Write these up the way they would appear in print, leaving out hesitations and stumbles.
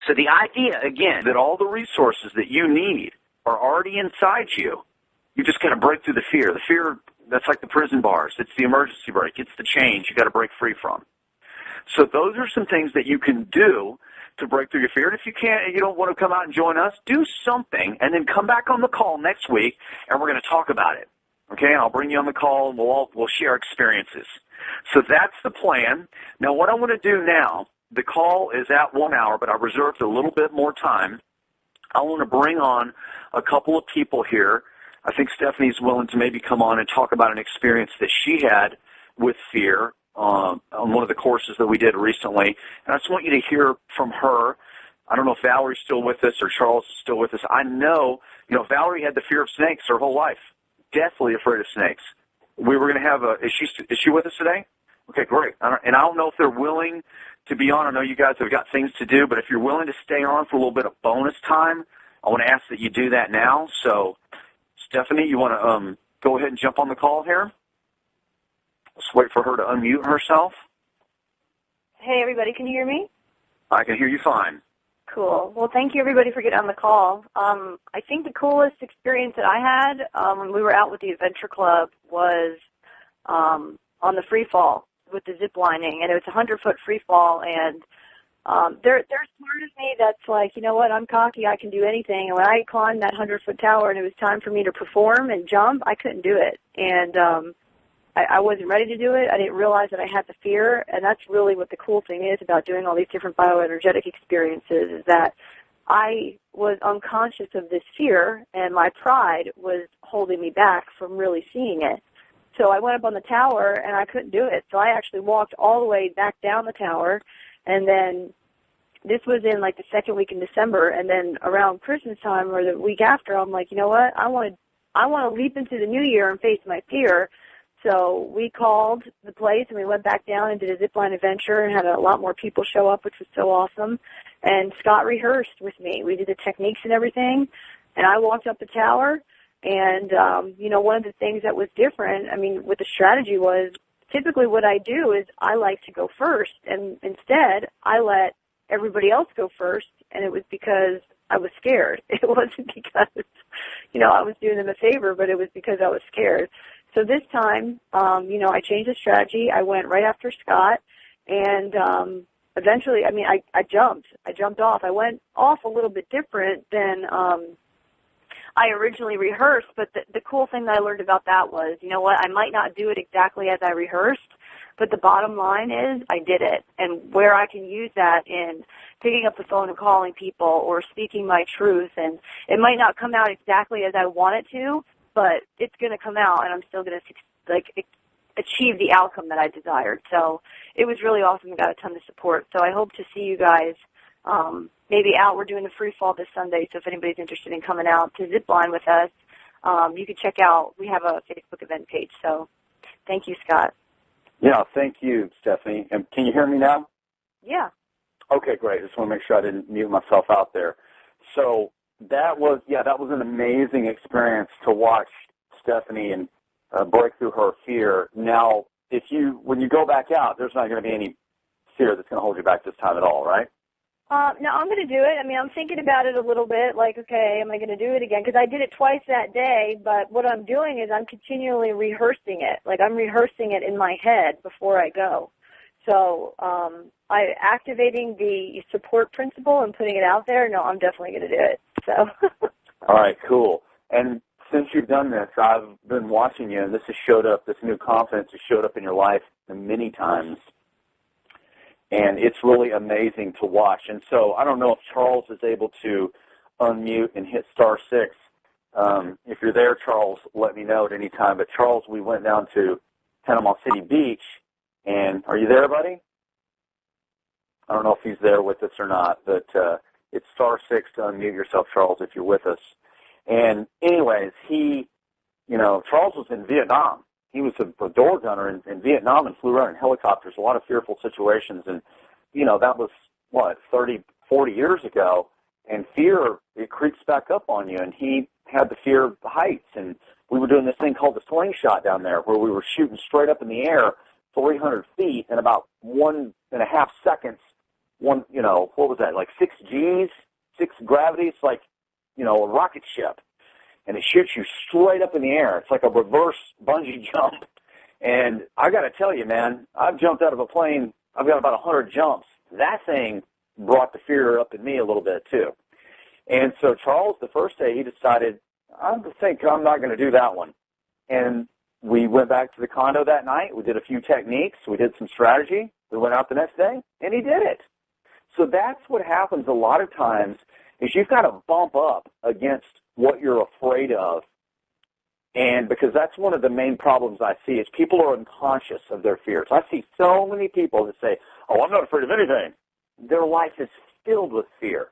So the idea, again, that all the resources that you need are already inside you. You just got to break through the fear. The fear, that's like the prison bars. It's the emergency brake. It's the chains you got to break free from. So those are some things that you can do to break through your fear. And if you can't and you don't want to come out and join us, do something and then come back on the call next week and we're going to talk about it. Okay, and I'll bring you on the call and we'll share experiences. So that's the plan. Now what I want to do now, the call is at 1 hour, but I reserved a little bit more time. I want to bring on a couple of people here. I think Stephanie's willing to maybe come on and talk about an experience that she had with fear on one of the courses that we did recently. And I just want you to hear from her. I don't know if Valerie's still with us or Charles is still with us. I know, Valerie had the fear of snakes her whole life, deathly afraid of snakes. We were going to have is she with us today? Okay, great. And I don't know if they're willing to be on. I know you guys have got things to do, but if you're willing to stay on for a little bit of bonus time, I want to ask that you do that now. So, Stephanie, you want to go ahead and jump on the call here? Let's wait for her to unmute herself. Hey, everybody. Can you hear me? I can hear you fine. Cool. Well, thank you, everybody, for getting on the call. I think the coolest experience that I had when we were out with the Adventure Club was on the free fall with the zip lining, and it was a 100-foot free fall, and there's part of me that's like, you know what, I'm cocky, I can do anything, and when I climbed that 100-foot tower and it was time for me to perform and jump, I couldn't do it, and I wasn't ready to do it. I didn't realize that I had the fear, and that's really what the cool thing is about doing all these different bioenergetic experiences, is that I was unconscious of this fear, and my pride was holding me back from really seeing it. So I went up on the tower, and I couldn't do it. So I actually walked all the way back down the tower, and then this was in like the second week in December, and then around Christmas time or the week after, I'm like, you know what, I want to leap into the new year and face my fear. So we called the place, and we went back down and did a zipline adventure and had a lot more people show up, which was so awesome. And Scott rehearsed with me. We did the techniques and everything, and I walked up the tower. And, one of the things that was different, with the strategy was typically what I do is I like to go first, and instead I let everybody else go first, and it was because I was scared. It wasn't because, I was doing them a favor, but it was because I was scared. So this time, I changed the strategy. I went right after Scott, and eventually, I jumped. I jumped off. I went off a little bit different than I originally rehearsed, but the cool thing that I learned about that was, you know what, I might not do it exactly as I rehearsed, but the bottom line is I did it, and where I can use that in picking up the phone and calling people or speaking my truth, and it might not come out exactly as I want it to, but it's going to come out, and I'm still going to achieve the outcome that I desired. So it was really awesome. I got a ton of support. So I hope to see you guys maybe out. We're doing the free fall this Sunday, so if anybody's interested in coming out to zip line with us, you can check out. We have a Facebook event page. So thank you, Scott. Yeah, thank you, Stephanie. And can you hear me now? Yeah. Okay, great. Just want to make sure I didn't mute myself out there. So that was an amazing experience to watch Stephanie and break through her fear. Now, when you go back out, there's not going to be any fear that's going to hold you back this time at all, right? No, I'm going to do it. I'm thinking about it a little bit, like, okay, am I going to do it again? Because I did it twice that day, but what I'm doing is I'm continually rehearsing it. Like, I'm rehearsing it in my head before I go. So I activating the support principle and putting it out there, no, I'm definitely going to do it. So. All right, cool. And since you've done this, I've been watching you, and this new confidence has showed up in your life many times. And it's really amazing to watch. And so I don't know if Charles is able to unmute and hit *6. If you're there, Charles, let me know at any time. But, Charles, we went down to Panama City Beach. And are you there, buddy? I don't know if he's there with us or not. But it's *6 to unmute yourself, Charles, if you're with us. And anyways, Charles was in Vietnam. He was a door gunner in Vietnam and flew around in helicopters, a lot of fearful situations. And, that was, 30, 40 years ago. And fear, it creeps back up on you. And he had the fear of the heights. And we were doing this thing called the slingshot down there where we were shooting straight up in the air 300 feet in about 1.5 seconds. what was that, like 6 Gs, 6 gravity. It's like, a rocket ship. And it shoots you straight up in the air. It's like a reverse bungee jump. And I got to tell you, man, I've jumped out of a plane. I've got about 100 jumps. That thing brought the fear up in me a little bit, too. And so Charles, the first day, he decided, I think I'm not going to do that one. And we went back to the condo that night. We did a few techniques. We did some strategy. We went out the next day, and he did it. So that's what happens a lot of times is you've got to bump up against what you're afraid of. And because that's one of the main problems I see is people are unconscious of their fears. I see so many people that say, oh, I'm not afraid of anything. Their life is filled with fear.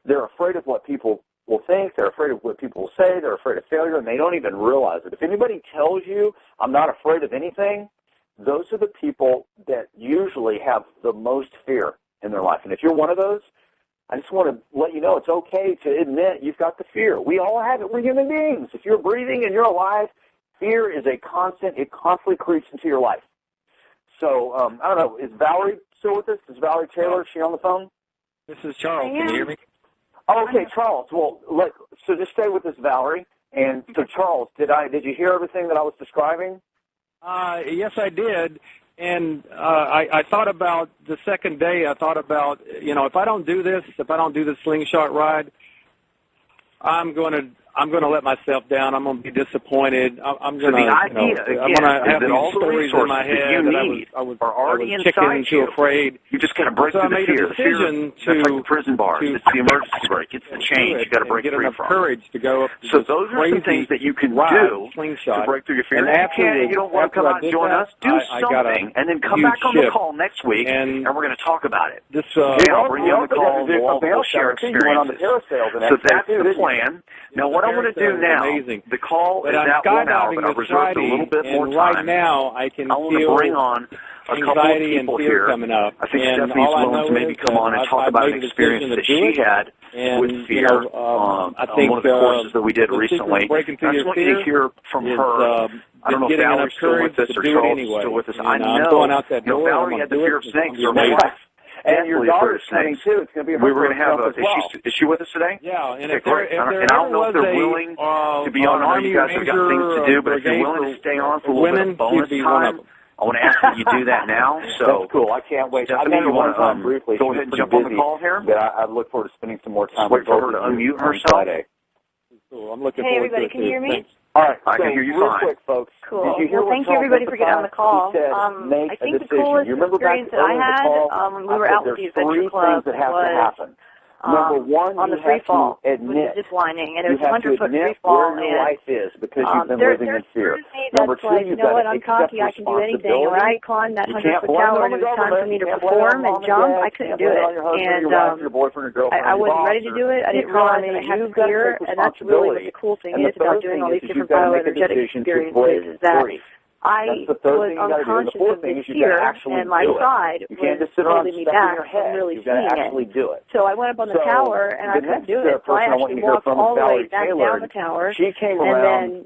They're afraid of what people will think. They're afraid of what people will say. They're afraid of failure, and they don't even realize it. If anybody tells you, I'm not afraid of anything, those are the people that usually have the most fear in their life. And if you're one of those, I just want to let you know it's okay to admit you've got the fear. We all have it. We're human beings. If you're breathing and you're alive, fear is a constant. It constantly creeps into your life. So, I don't know, is Valerie still with us? Is Valerie Taylor, is she on the phone? This is Charles. Can you hear me? Oh, okay, Charles. Well, so just stay with us, Valerie. And so, Charles, did you hear everything that I was describing? Yes, I did. And I thought about the second day. I thought about, if I don't do this, if I don't do the slingshot ride, I'm going to let myself down. I'm going to be disappointed. I'm going to have these stories in my head that I was chicken too afraid. You just got to break through the fear. The fear, that's like the prison bars. It's the emergency brake. It's the change. You got to break free from. Courage to go up. So those are some things that you can do to break through your fear. And you don't want to come out and join us, do something, and then come back on the call next week, and we're going to talk about it. I'll bring you on the call. We'll share experiences. So that's the plan. Now, what I want to do now, the call is at 1 hour, but I've reserved a little bit more time. Right now, I want to bring on a couple of people here. Coming up. I think Stephanie's willing to maybe come on and talk about an experience that she had with fear on one of the courses that we did recently. I just want you to hear from her. I don't know if Valerie's still with us or Charles is still with us. I know Valerie had the fear of snakes her whole life. And your daughter's coming too. It's going to be we were going to have is she with us today? Yeah. And okay, great. And I don't know if they're willing to be on. I know you guys have got things to do, but if you're willing to stay on for a little bit of bonus time, I want to ask that you do that now. So that's cool. I can't wait. Stephanie, you want to briefly go ahead and jump on the call here? But I look forward to spending some more time. Wait for her to unmute herself. Cool. I'm looking forward to it. Hey, everybody, can you hear me? All right, I can hear you real fine. Quick, folks. Cool. Well, thank you, everybody, for getting on the call. I think the coolest experience that I had when we were out with the Adventure Club was Number one, on the free fall with the zip lining, and it was 100-foot free fall. Where your life is because you've been living in fear. Number two, you know what, I'm cocky, I can do anything. When I climbed that 100-foot tower and it was time for me to perform and jump, I couldn't do it. And I wasn't ready to do it. I didn't realize that I had the fear, and that's really what the cool thing is about doing all these different bioenergetic experiences is that I was unconscious of the fear, and my pride was holding me back from really seeing it. So I went up on the tower, and I couldn't do it. So I actually walked all the way back down the tower. And then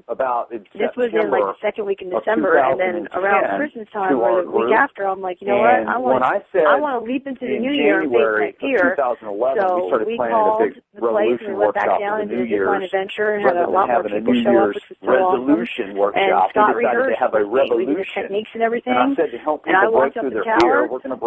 this was in like the second week in December, and then around Christmas time or the week after, I'm like, you know what? I want to leap into the new year and face my fear. So we called the place, and we went back down and did a zipline adventure, and had a lot more people show up, which was so awesome. And Scott rehearsed we did techniques and everything, and I walked up the tower, and,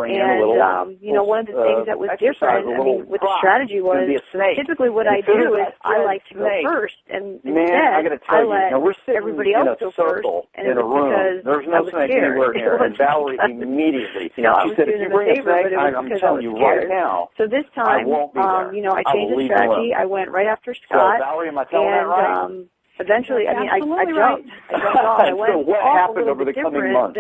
one of the things that was different, with the strategy was, typically what I do is I like to go first, and instead, I let everybody else go first, and it was because I was scared. And Valerie immediately, I was doing them a favor, but it was because I was scared. So this time, I changed the strategy. I went right after Scott, and eventually, I jumped. I jumped off. I went so what happened over the coming months?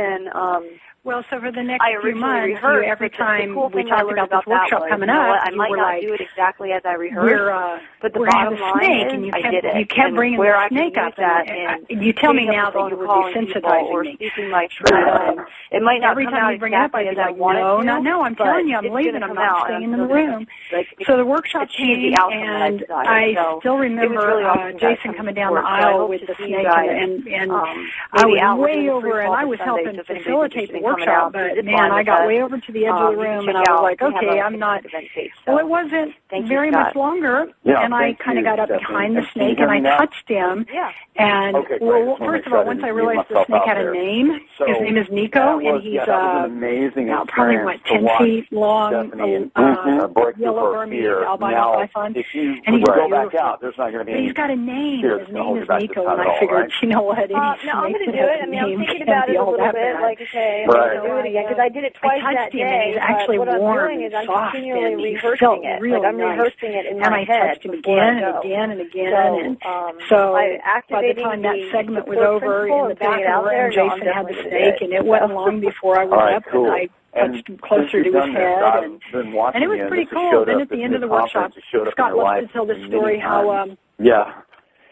Well, so for the next few months, every time we talked about this workshop coming up, I might not do it exactly as I rehearsed, but the bottom line is I did it. You kept bringing the snake up, and you tell me now that you were desensitizing me. Speaking my truth. It might not every time you bring it up, I say, no, I'm telling you, I'm leaving, I'm not staying in the room. So the workshop came, and I still remember Jason coming down the aisle with the snake, and I was way over, and I was helping facilitate the workshop. workshop, but man, I got way over to the edge of the room, and I was like, okay, I'm not. Well, it wasn't very much longer, and I kind of got up behind the snake, and I touched him. And well, first of all, once I realized the snake had a name, his name is Nico, and he's probably 10 feet long, yellow Burmese albino python, and he's go back out, there's not going to be any. He's got a name. His name is Nico, and I figured, you know what, any snake I'm going to do it. I mean, I'm thinking about it a little bit, like, okay, I'm going to do it again, because I did it twice that day. And he's actually what I'm warm doing is I'm soft, continually and rehearsing it. Really like, I'm rehearsing it in my head. And I touched him again and again and again. So by the time that segment was over, in the back of the room, Jason had the snake, and it wasn't long before I was up, and I touched him closer to his head, and it was pretty cool. Then at the end of the workshop, Scott wants to tell the story how...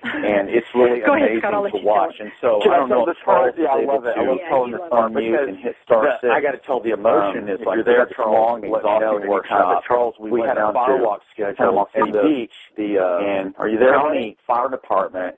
And it's really amazing to watch. And so I don't know if Charles is able to. I love telling the star mute and hit star 6. I got to tell the emotion is like there. It's long, exhausting workshop. Charles, we had a firewalk schedule at the beach. And are you there? County Fire Department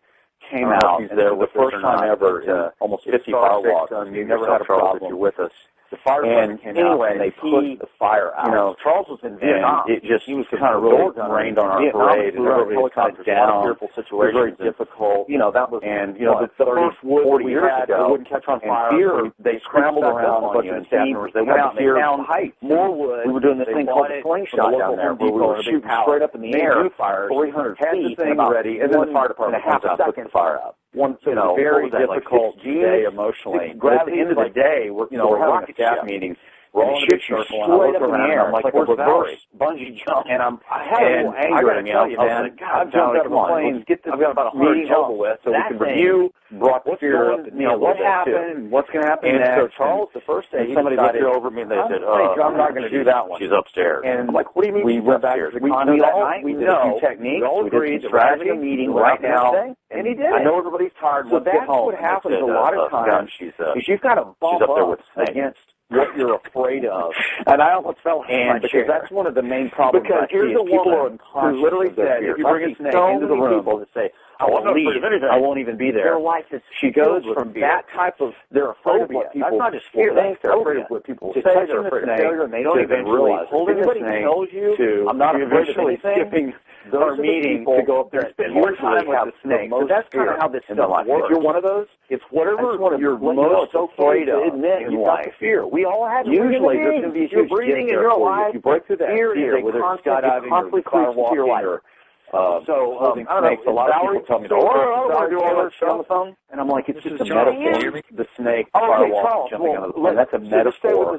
came out. There was the first time ever. Almost 50 firewalks. We've never had a problem. If you're with us. The fire department came out, and they put the fire out. You know, Charles was in Vietnam. It just he was kind of really rained on our parade, and everybody was kind of down. Fearful situation, very difficult. You know, that was, and you know, the first 40 years ago, they wouldn't catch on fire. Fear, they scrambled around a bunch of staff members. They went out and they found heights. More wood. We were doing this thing called a slingshot down there, where we were shooting straight up in the air, 300 feet, thing ready, and then the fire department comes out, puts the fire out. One, you know, very difficult day emotionally. But at the end of the day, we're having a staff meeting. We're all in a big circle, and I look around, and I'm like, where's Valerie? Bungee jump. And I had a little anger in me. I was like, God, jumped out of a plane. Let's get this meeting over with so we can review, brought the fear up, you know, what happened, what's going to happen next. And so Charles, the first day, somebody looked over me, and they said, I'm not going to do that one. She's upstairs. And I'm like, what do you mean? We went back to the condo that night. We did a few techniques. We did some strategy meeting right now. And he did. I know everybody's tired. So that's what happens a lot of times. You've got to bump up against what you're afraid of. And I almost fell in because that's one of the main problems. Because here's a woman who literally said, if you bring a snake into the room, people say, I won't leave. I won't even be there. Their life is she goes from that type of, they're afraid of what people think. They're afraid of what people say. They're afraid of failure, and they don't even realize it. Anybody tells you, I'm not afraid of anything, our meeting to go up there and spend more time with the snake. So that's kind of how this stuff works. If you're one of those, it's whatever you're most afraid of in life. Fear. We all have usually there's going to be a huge breathing in your life. If you break through that fear, whether it's skydiving or firewalking or holding snakes, a lot of people tell me, I want to do all this shit on the phone. And I'm like, it's just a metaphor. The snake, firewalk, jumping out of the plane. That's a metaphor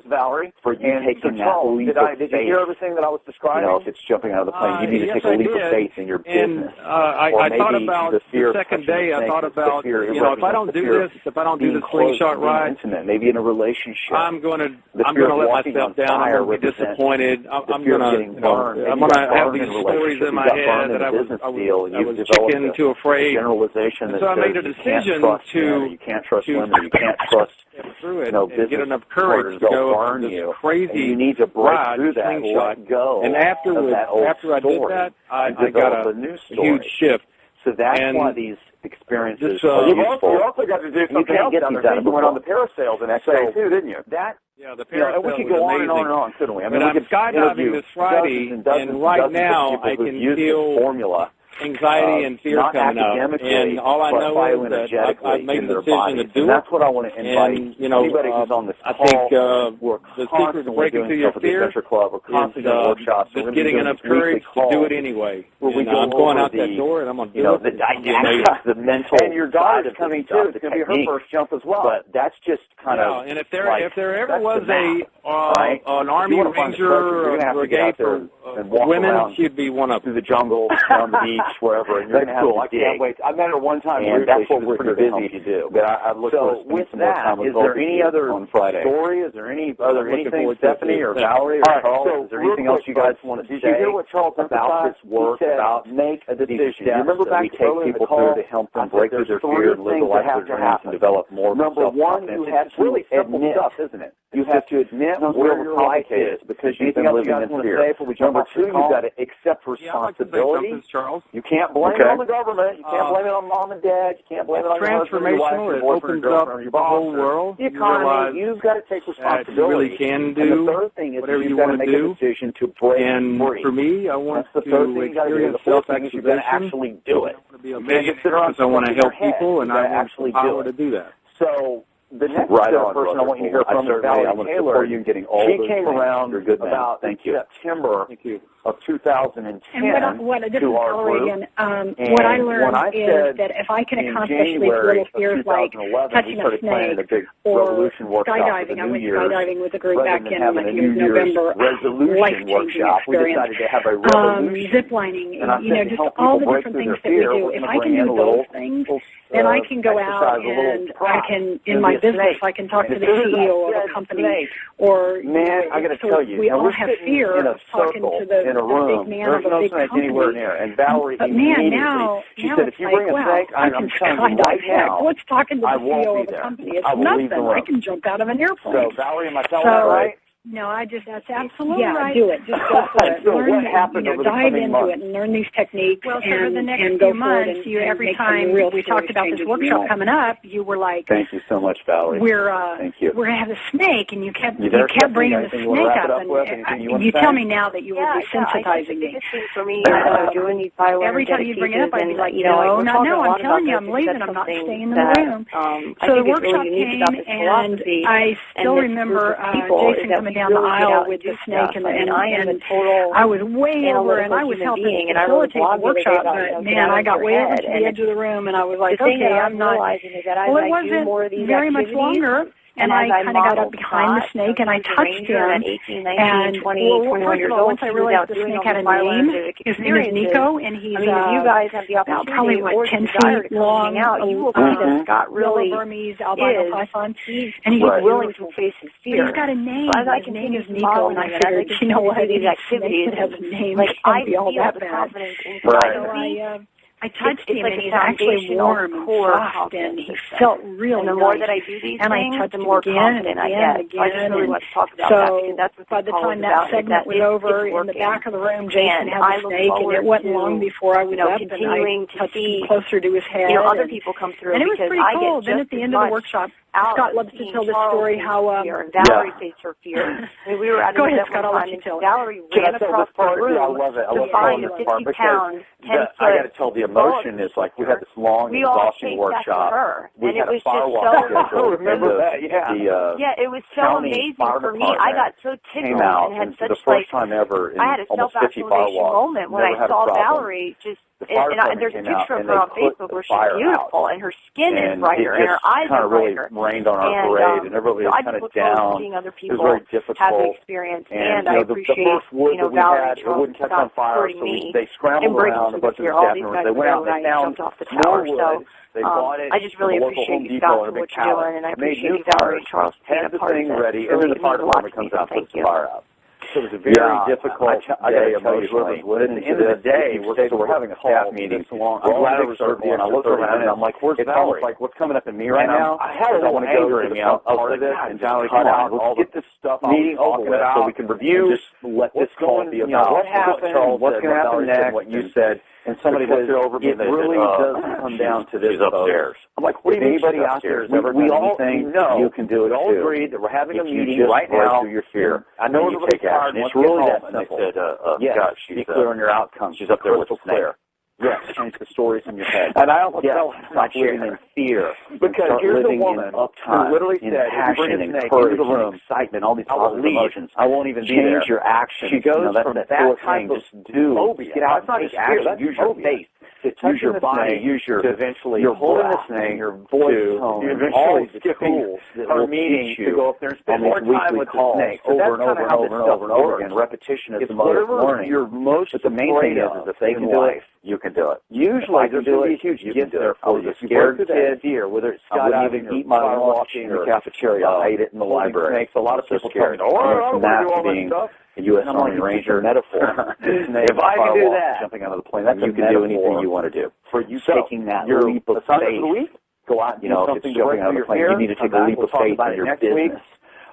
for you taking that leap of faith. Did you hear everything that I was describing? You know, if it's jumping out of the plane, you need to take a leap of faith in your business. I thought about the second day, I thought about, you know, if I don't do this, if I don't do the slingshot ride, maybe in a relationship, I'm going to let myself down. I'm going to be disappointed. I'm going to have these stories in my head that I was chicken too afraid. Generalization. So I made a decision you can't trust women, you can't trust through it, and get enough courage to go on this crazy you need to break through that and let go. And after I did that, I got a huge shift. So that's why these experiences are useful. You also got to do something else. You went on the parasails the next day too, didn't you? The parasail we could go on and on and on, couldn't we? I mean, I'm skydiving this Friday, and right now I can feel formula. Anxiety and fear coming up, and all I know is that I've made the decision to do it. That's what I want to invite. And, you know, I think the secret to breaking through your fear is just getting enough courage to do it anyway. I'm going out that door, and I'm going to do it. The mental and your daughter's coming too. It's going to be her first jump as well. But that's just kind of. And if there ever was an Army Ranger or a brigade for women, she'd be one of them. Through the jungle, down the beach, wherever, and you're going to have to dig. I can't wait. I met her one time, and that's what we're pretty busy to do. But I look forward to spending some more time with both of you on Friday. Story? Is there anything, Stephanie or Valerie or Charles? Is there anything else you guys want to say? Did you hear what Charles about this work? About make a decision. Remember back to take people through to help them break through their fear and live the life of their dreams and develop more self-confidence. Number one, you have to really simple stuff, isn't it? You have to admit where your life is because you've been living in fear. Number two, you've got to accept responsibility You can't blame it on the government. You can't blame it on mom and dad. You can't blame it on your husband, your wife, your boyfriend, your girlfriend, or your boss. The whole world. The economy. You've got to take responsibility. You really can do and the third thing is whatever you've you got want to to make do. a decision to break free. For me, I want to experience self-actualization. You've got to actually do it. You can't just sit around. I want to help people, and I want the power to do that. So the next person I want you to hear from is Valerie Taylor. She came around about September of 2010 to our group. What I learned is that if I can accomplish these little fears like touching a snake or skydiving, I went skydiving with a group back in, I think it was November, life-changing experience, ziplining, just all the different things that we do. If I can do those things, then I can go out and I can, in my business, I can talk to the CEO of a company, or I got to tell you, we all have fear of talking to the big man of a big company. And Valerie, but man, now said, if you bring a snake, I can skydive. What's talking to the CEO of a company? It's nothing. I can jump out of an airplane. So Valerie, am I telling that right? No, that's absolutely right. Do it. Just go for it. Learn, dive into it and learn these techniques. Well, so for the next few months, every time we talked about this workshop coming up, you were like, "Thank you so much, Valerie. We're gonna have a snake," and you kept bringing the snake up, and you tell me now that you were desensitizing me. For me, every time you bring it up, I'd be like, "No, I'm telling you, I'm leaving. I'm not staying in the room." So the workshop came, and I still remember Jason coming down the aisle with the snake, and I was way over, and I was helping facilitate the workshop, but man, I got way over to the edge of the room, and I was like, okay, I'm not. Well, it wasn't very much longer. And I kind of got up behind the snake, and I touched him. And, first of all, once I realized the snake had a name, his name is Nico, and he's probably, 10 feet long, little Burmese albino python. And he's willing to face his fear. He's got a name. His name is Nico, and I figured, you know what, these activities that have a name can't be all that bad. So I touched him, and he's actually warm and soft, and he felt really nice. And the more that I do these things, the more confident I get. I just really want to talk about that, because that's what by the time that segment was over, in the back of the room, Jason had the snake, and it wasn't long before I was up, and I touched him closer to his head. Other people come through, and it was pretty cool. Then at the end of the workshop, Scott loves to tell the story how Valerie faced her fear. We were at an event one time, and Valerie ran across the room to find a 50-pound, 10-foot. I got to tell the emotion is like we had this long, exhausting workshop. We had a firewalk. I remember that. Yeah, it was so amazing for me. I got so tickled and had such I had a self-actualization moment when I saw Valerie just. And there's a picture of her on Facebook where she's beautiful, and her skin is brighter, and her eyes are brighter. Really rained on our parade, and everybody was kind of down. Seeing other people it was very difficult. Have the experience, and I appreciate, Valerie and Charles on fire, so they scrambled around a bunch of staff members. They went out and they found off the tower. So they bought it. I just really appreciate you, Scott, for what you're doing, and I appreciate you, Valerie and Charles, for being a part of this. Ready, and then the fire department comes out and puts the fire out. So it was a very difficult day emotionally. But at the end of the day, we're having a staff meeting. I'm glad I reserved one. I looked around and I'm like, where's Valerie? Like, what's coming up in me right now? I want to go to the part of this and Valerie, come on, let's get this stuff meeting over with so we can review. Just let this call be about what happened, what's going to happen next, what you said. And somebody looked over me and they really doesn't come down to this. She's upstairs. I'm like, what do you mean anybody out there has ever done anything? You can do it too. We all agreed that we're having a meeting right now. Your fear. I know you take action. It's really that simple. They said, God, be clear on your outcomes. She's up there with the flare. Yes, change the stories in your head. And I almost felt like living in fear. Because here's a woman who literally said, passion and courage and excitement, all these positive emotions. I won't even change your actions. She goes from that kind of do. Get out and take action. Use your face. Use your body, use your eventually you're holding the snake, your voice tone, you're eventually skipping her meeting to go up there and spend more time with the snake over and over and over and over and over again. Repetition is the mother of learning. But the main thing is if they can do it, you can do it. Usually there's going to be a huge gift there for you. Scared kid here, whether it's skydiving or eat my lunch in the cafeteria, I ate it in the library. A lot of people tell me, from that to being a U.S. Army Ranger metaphor. If I can do that, jumping out of the plane, you can do anything you want to do. For you taking that leap of faith, go out and if it's jumping out of the plane, you need to take a leap of faith in your business.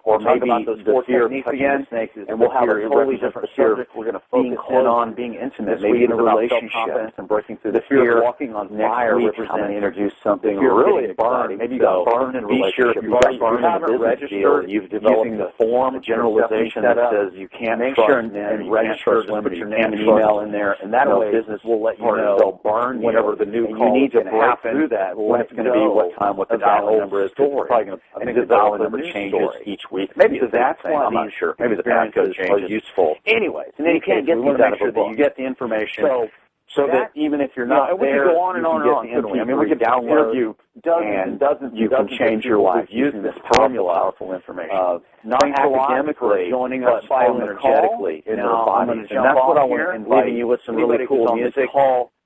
or maybe about those the fear of touching the snakes is, and we'll have a totally different subject. We're going to focus in on being intimate, maybe in a relationship, and breaking through the fear of walking on fire. We're going to introduce something really burned. Maybe you got burned in a relationship. You haven't registered. You've developed the form, a generalization that says you can't trust and register. Put your name and email in there, and that way business will let you know they'll burn whenever the new call is going to happen. Through that, when it's going to be, what time, what the dial number is. It's probably going to. I think the dial number changes each week. Maybe that's why I'm not sure. Maybe the passcode changes. Useful. Anyways, in any case, we want to make sure that you get the information. So that even if you're not there, we can go on and on and on. I mean, we can download dozens you can change your life using this powerful information. Not academically, joining us energetically in their bodies. And that's what I want to invite you with some really cool music.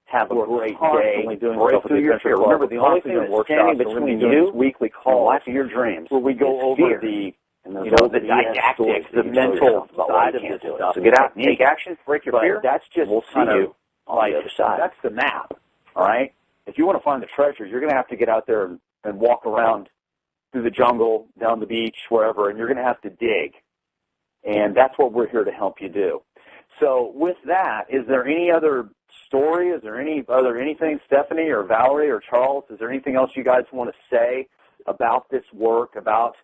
Have a great day. Break through your fear. Remember, the only thing that's standing between you weekly call life of your dreams, where we go over the the didactics, the mental side of this stuff. So get out and take action, break your fear. That's just we'll see you on the other side. That's the map, all right? If you want to find the treasure, you're going to have to get out there and walk around through the jungle, down the beach, wherever, and you're going to have to dig. And that's what we're here to help you do. So with that, is there any other story? Is there anything, Stephanie or Valerie or Charles, is there anything else you guys want to say about this work, about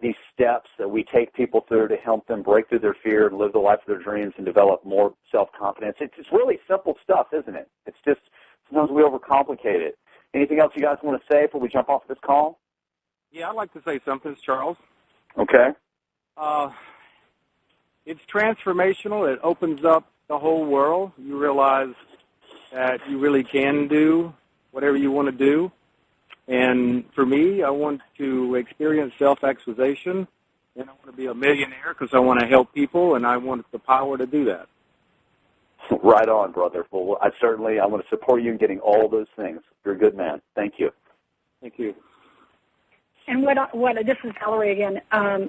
these steps that we take people through to help them break through their fear and live the life of their dreams and develop more self-confidence? It's really simple stuff, isn't it? It's just sometimes we overcomplicate it. Anything else you guys want to say before we jump off this call? Yeah, I'd like to say something, Charles. Okay. It's transformational. It opens up the whole world. You realize that you really can do whatever you want to do. And for me, I want to experience self-actualization, and I want to be a millionaire because I want to help people, and I want the power to do that. Right on, brother. Well, I want to support you in getting all those things. You're a good man. Thank you. Thank you. And this is Valerie again.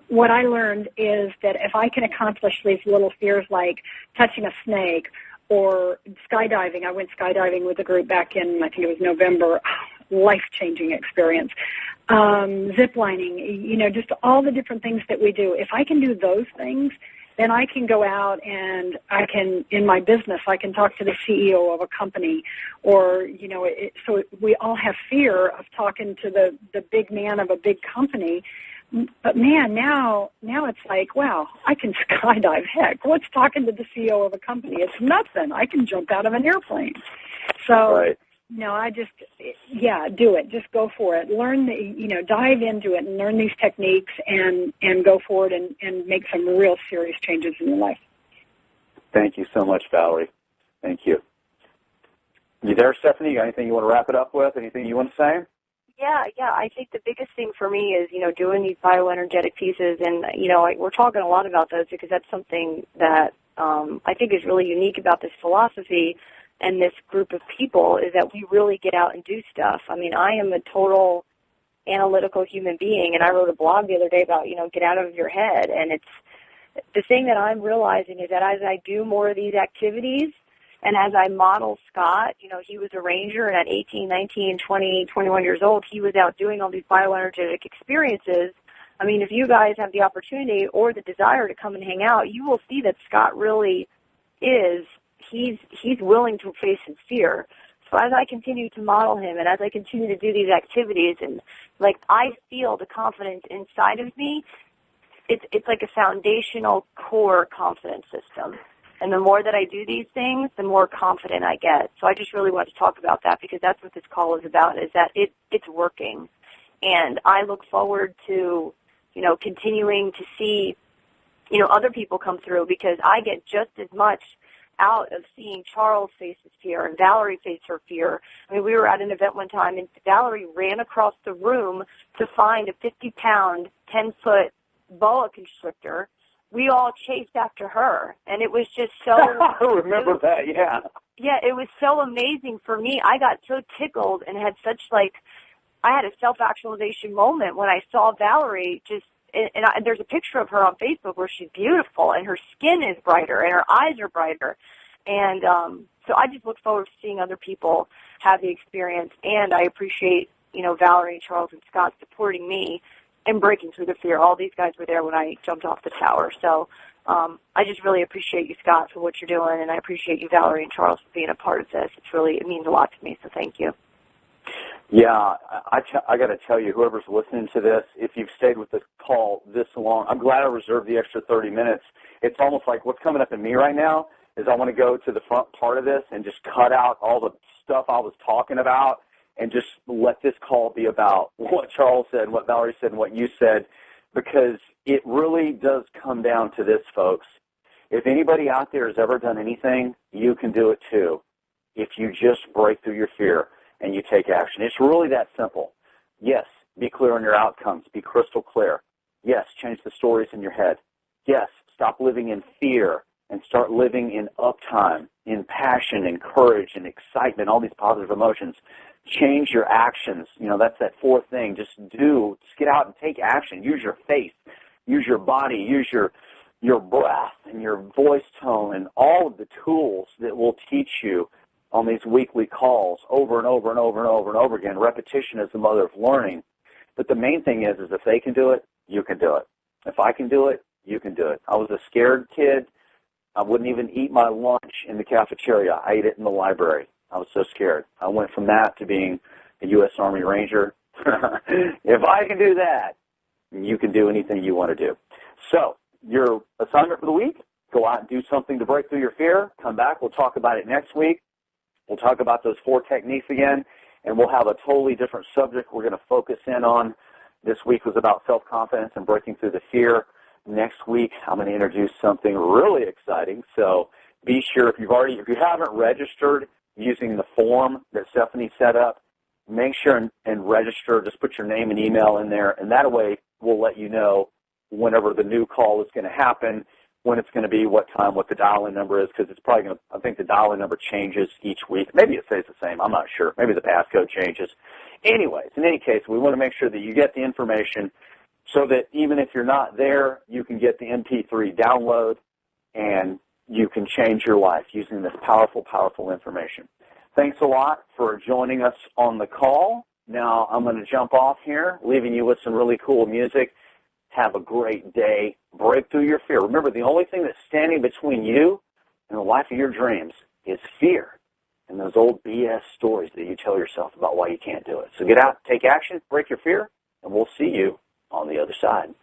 What I learned is that if I can accomplish these little fears like touching a snake or skydiving, I went skydiving with a group back in, I think it was November, life-changing experience. Ziplining, just all the different things that we do. If I can do those things, then I can go out and I can, in my business, I can talk to the CEO of a company or, so we all have fear of talking to the big man of a big company. But, man, now it's like, wow, I can skydive. Heck, what's talking to the CEO of a company? It's nothing. I can jump out of an airplane. So, right. Do it. Just go for it. Learn, dive into it and learn these techniques and go forward and make some real serious changes in your life. Thank you so much, Valerie. Thank you. You there, Stephanie? You got anything you want to wrap it up with? Anything you want to say? Yeah. I think the biggest thing for me is, doing these bioenergetic pieces. And, we're talking a lot about those because that's something that I think is really unique about this philosophy and this group of people is that we really get out and do stuff. I mean, I am a total analytical human being, and I wrote a blog the other day about, get out of your head. And it's the thing that I'm realizing is that as I do more of these activities and as I model Scott, he was a ranger, and at 18, 19, 20, 21 years old, he was out doing all these bioenergetic experiences. I mean, if you guys have the opportunity or the desire to come and hang out, you will see that Scott really is he's willing to face his fear. So as I continue to model him and as I continue to do these activities and I feel the confidence inside of me, it's like a foundational core confidence system. And the more that I do these things, the more confident I get. So I just really want to talk about that because that's what this call is about, is that it's working. And I look forward to, continuing to see, other people come through because I get just as much out of seeing Charles face his fear and Valerie face her fear. I mean, we were at an event one time, and Valerie ran across the room to find a 50-pound, 10-foot boa constrictor. We all chased after her, and it was just so... I remember that, yeah. Yeah, it was so amazing for me. I got so tickled and had such, I had a self-actualization moment when I saw Valerie just... And there's a picture of her on Facebook where she's beautiful and her skin is brighter and her eyes are brighter. And so I just look forward to seeing other people have the experience. And I appreciate, Valerie, Charles, and Scott supporting me and breaking through the fear. All these guys were there when I jumped off the tower. So I just really appreciate you, Scott, for what you're doing, and I appreciate you, Valerie and Charles, for being a part of this. It means a lot to me, so thank you. Yeah, I got to tell you, whoever's listening to this, if you've stayed with this call this long, I'm glad I reserved the extra 30 minutes. It's almost like what's coming up in me right now is I want to go to the front part of this and just cut out all the stuff I was talking about and just let this call be about what Charles said, what Valerie said, and what you said, because it really does come down to this, folks. If anybody out there has ever done anything, you can do it too if you just break through your fear and you take action. It's really that simple. Yes, be clear on your outcomes. Be crystal clear. Yes, change the stories in your head. Yes, stop living in fear and start living in uptime, in passion and courage and excitement, all these positive emotions. Change your actions. You know, that's that fourth thing. Just get out and take action. Use your face. Use your body. Use your breath and your voice tone and all of the tools that will teach you on these weekly calls over and over and over and over and over again. Repetition is the mother of learning. But the main thing is if they can do it, you can do it. If I can do it, you can do it. I was a scared kid. I wouldn't even eat my lunch in the cafeteria. I ate it in the library. I was so scared. I went from that to being a U.S. Army Ranger. If I can do that, you can do anything you want to do. So your assignment for the week, go out and do something to break through your fear. Come back. We'll talk about it next week. We'll talk about those 4 techniques again, and we'll have a totally different subject we're going to focus in on. This week was about self-confidence and breaking through the fear. Next week, I'm going to introduce something really exciting. So be sure, if you haven't registered using the form that Stephanie set up, make sure and register. Just put your name and email in there, and that way we'll let you know whenever the new call is going to happen, when it's going to be, what time, what the dial-in number is, because it's probably going to, I think the dial-in number changes each week. Maybe it stays the same. I'm not sure. Maybe the passcode changes. Anyways, in any case, we want to make sure that you get the information so that even if you're not there, you can get the MP3 download and you can change your life using this powerful, powerful information. Thanks a lot for joining us on the call. Now I'm going to jump off here, leaving you with some really cool music. Have a great day. Break through your fear. Remember, the only thing that's standing between you and the life of your dreams is fear and those old BS stories that you tell yourself about why you can't do it. So get out, take action, break your fear, and we'll see you on the other side.